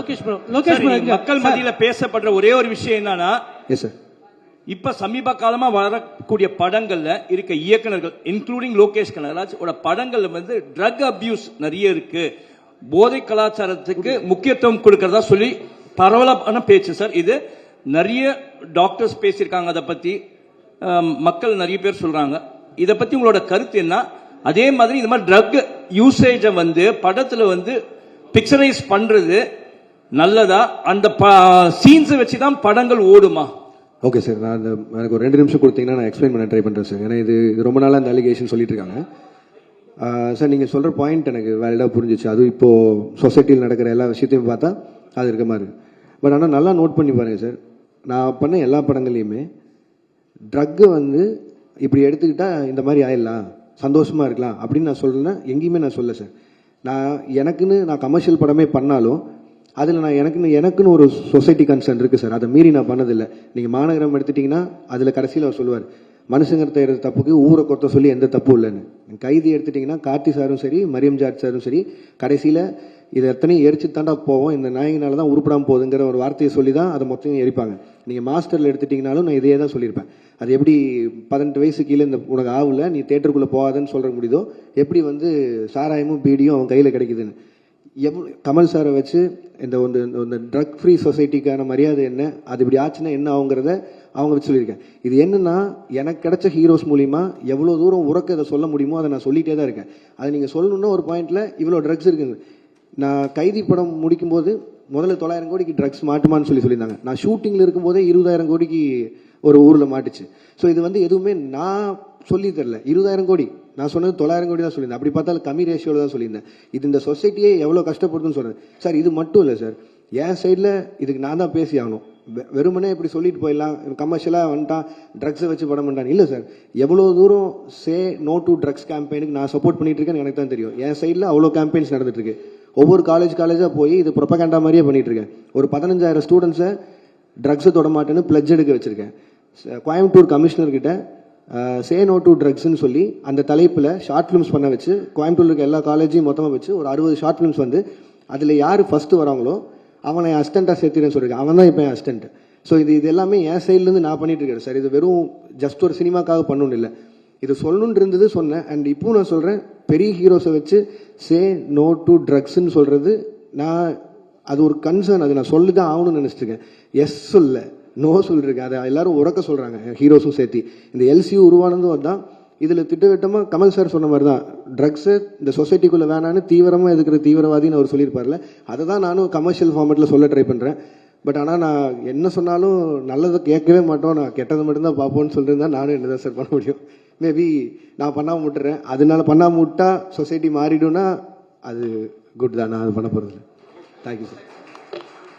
லோகேஷ் மக்கள் மத்தியில பேசப்படுற ஒரே ஒரு விஷயம் என்னன்னா, இப்ப சமீப காலமா வரக்கூடிய படங்கள்ல இருக்க இயக்குனர்கள் இன்க்ளூடிங் லோகேஷ் கனகராஜ் படங்கள்ல வந்து ட்ரக் அபியூஸ் நிறைய இருக்கு, போதை கலாச்சாரத்துக்கு முக்கியத்துவம் கொடுக்கறதா சொல்லி பரவலான பேச்சு சார். இது நிறைய டாக்டர்ஸ் பேசியிருக்காங்க, அதை பத்தி மக்கள் நிறைய பேர் சொல்றாங்க. இதை பத்தி உங்களோட கருத்து என்ன? அதே மாதிரி இந்த மாதிரி ட்ரக் யூசேஜ வந்து படத்துல வந்து பிக்சரைஸ் பண்றது நல்லதா? அந்த சீன்ஸை வச்சுதான் படங்கள் ஓடுமா? ஓகே சார், நான் எனக்கு ஒரு 2 நிமிஷம் கொடுத்தீங்கன்னா நான் எக்ஸ்பிளைன் பண்ண ட்ரை பண்ணுறேன் சார். ஏன்னா இது ரொம்ப நாளாக அந்த அலிகேஷன் சொல்லிட்டு இருக்காங்க சார். நீங்கள் சொல்கிற பாயிண்ட் எனக்கு வேலிடாக புரிஞ்சிச்சு. அதுவும் இப்போது சொசைட்டியில் நடக்கிற எல்லா விஷயத்தையும் பார்த்தா அது இருக்க மாதிரி. பட் ஆனால் நல்லா நோட் பண்ணி பாருங்கள் சார், நான் பண்ண எல்லா படங்கள்லையுமே ட்ரக்கு வந்து இப்படி எடுத்துக்கிட்டால் இந்த மாதிரி ஆயிடலாம், சந்தோஷமாக இருக்கலாம் அப்படின்னு நான் சொல்கிறேன்னா எங்கேயுமே நான் சொல்ல சார். நான் கமர்ஷியல் படமே பண்ணாலும் அதில் நான் எனக்குன்னு ஒரு சொசைட்டி கன்சர்ன் இருக்குது சார். அதை மீறி நான் பண்ணதில்லை. நீங்கள் மாநகரம் எடுத்துட்டிங்கன்னா அதில் கடைசியில் அவர் சொல்லுவார், மனுஷங்க செய்கிற தப்புக்கு ஊரை கொத்த சொல்லி எந்த தப்பும் இல்லைன்னு. கைதி எடுத்துட்டிங்கன்னா கார்த்தி சாரும் சரி, மரியம் ஜார்ஜ் சாரும் சரி, கடைசியில் இது எத்தனையும் எரிச்சு தாண்டா போவோம், இந்த நாயகனால தான் உருப்படாமல் போகுதுங்கிற ஒரு வார்த்தையை சொல்லி தான் அதை மொத்தம் எரிப்பாங்க. நீங்கள் மாஸ்டரில் எடுத்துட்டிங்கனாலும் நான் இதையே தான் சொல்லியிருப்பேன். அது எப்படி 18 வயசு கீழே இந்த உனக்கு ஆகல நீ தேட்டருக்குள்ளே போகாதுன்னு சொல்கிற முடியுதோ, எப்படி வந்து சாராயமும் பீடியும் அவன் கையில் கிடைக்குதுன்னு. கமல் சாரை வச்சு இந்த ட்ரக் ஃப்ரீ சொசைட்டிக்கான மரியாதை என்ன, அது இப்படி ஆச்சுன்னா என்ன ஆகுங்கிறத அவங்க வச்சு சொல்லியிருக்கேன். இது என்னன்னா, எனக்கு கிடைச்ச ஹீரோஸ் மூலிமா எவ்வளோ தூரம் உறக்க இதை சொல்ல முடியுமோ அதை நான் சொல்லிகிட்டே தான் இருக்கேன். அதை நீங்கள் சொல்லணுன்னா ஒரு பாயிண்டில் இவ்வளோ ட்ரக்ஸ் இருக்குங்க. நான் கைதி படம் முடிக்கும்போது முதல்ல 900 கோடிக்கு ட்ரக்ஸ் மாட்டுமான்னு சொல்லியிருந்தாங்க. நான் ஷூட்டிங்கில் இருக்கும்போதே 20,000 கோடிக்கு ஒரு ஊரில் மாட்டுச்சு. ஸோ இது வந்து எதுவுமே நான் சொல்லி தரல. 20,000 கோடி நான் சொன்னது 900 கோடி தான் சொல்லியிருந்தேன். அப்படி பார்த்தாலும் கம்மி ரேஷியோவில் தான் சொல்லியிருந்தேன். இது இந்த சொசைட்டியே எவ்வளோ கஷ்டப்படுதுன்னு சொல்கிறேன் சார். இது மட்டும் இல்லை சார், என் சைடில் இதுக்கு நான் தான் பேசி ஆகணும். வெறுமனே இப்படி சொல்லிட்டு போயிடலாம், கமர்ஷியலாக வந்துட்டான் ட்ரக்ஸை வச்சு படம் பண்ணுறான் இல்லை சார். எவ்வளோ தூரம் சே நோ டு ட்ரக்ஸ் கேம்பெயினுக்கு நான் சப்போர்ட் பண்ணிட்டு இருக்கேன்னு எனக்கு தான் தெரியும். என் சைடில் அவ்வளோ கேம்பெயின்ஸ் நடந்துட்டு இருக்கு. ஒவ்வொரு காலேஜாக போய் இது ப்ரொபகண்டா மாதிரியே பண்ணிட்டு இருக்கேன். ஒரு 15,000 ஸ்டூடெண்ட்ஸை ட்ரக்ஸை தொட மாட்டேன்னு பிளட்ஜ் எடுக்க வச்சிருக்கேன். கோயம்புத்தூர் கமிஷனர்கிட்ட சே நோ டு ட்ரக்ஸ்ன்னு சொல்லி அந்த தலைப்பில் ஷார்ட் ஃபிலிம்ஸ் பண்ண வச்சு கோயம்புத்தூர் இருக்க எல்லா காலேஜையும் மொத்தமாக வச்சு ஒரு 60 ஷார்ட் ஃபிலிம்ஸ் வந்து அதில் யார் ஃபஸ்ட்டு வராங்களோ அவனை என் அசிஸ்டண்ட்டாக சேர்த்துறேன்னு சொல்லியிருக்கேன். அவன் தான் இப்போ என் அசிஸ்டன்ட். ஸோ இது எல்லாமே என் சைட்லேருந்து நான் பண்ணிட்டு இருக்கேன் சார். இது வெறும் ஜஸ்ட் ஒரு சினிமாக்காக பண்ணணும் இல்லை, இது சொல்லணுன்னு இருந்தது சொன்னேன். அண்ட் இப்போ நான் சொல்கிறேன், பெரிய ஹீரோஸை வச்சு சே நோ டு ட்ரக்ஸ்ன்னு சொல்கிறது அது ஒரு கன்சர்ன். அது நான் சொல்லி தான் ஆகணும்னு நினச்சிருக்கேன். எஸ் சொல்ல நோ சொல்லியிருக்கேன். அதை எல்லாரும் உறக்க சொல்கிறாங்க, ஹீரோஸும் சேர்த்து. இந்த எல்சியூ உருவானதும் அதுதான். இதில் திட்டவட்டமாக கமல் சார் சொன்ன மாதிரி தான், ட்ரக்ஸு இந்த சொசைட்டிக்குள்ளே வேணான்னு தீவிரமாக இருக்கிற தீவிரவாதின்னு அவர் சொல்லியிருப்பார்ல, அதை தான் நானும் கமர்ஷியல் ஃபார்மேட்டில் சொல்ல ட்ரை பண்ணுறேன். பட் ஆனால் நான் என்ன சொன்னாலும் நல்லதை கேட்கவே மாட்டோம், நான் கெட்டதை மட்டும்தான் பார்ப்போன்னு சொல்லிட்டு தான் நானும் என்ன தான் சார் பண்ண முடியும். மேபி நான் பண்ணாமல் விட்டுறேன். அதனால பண்ணாமல் விட்டா சொசைட்டி மாறிடும்னா அது குட் தான். நான் அது பண்ண போகிறது இல்லை. Thank you sir.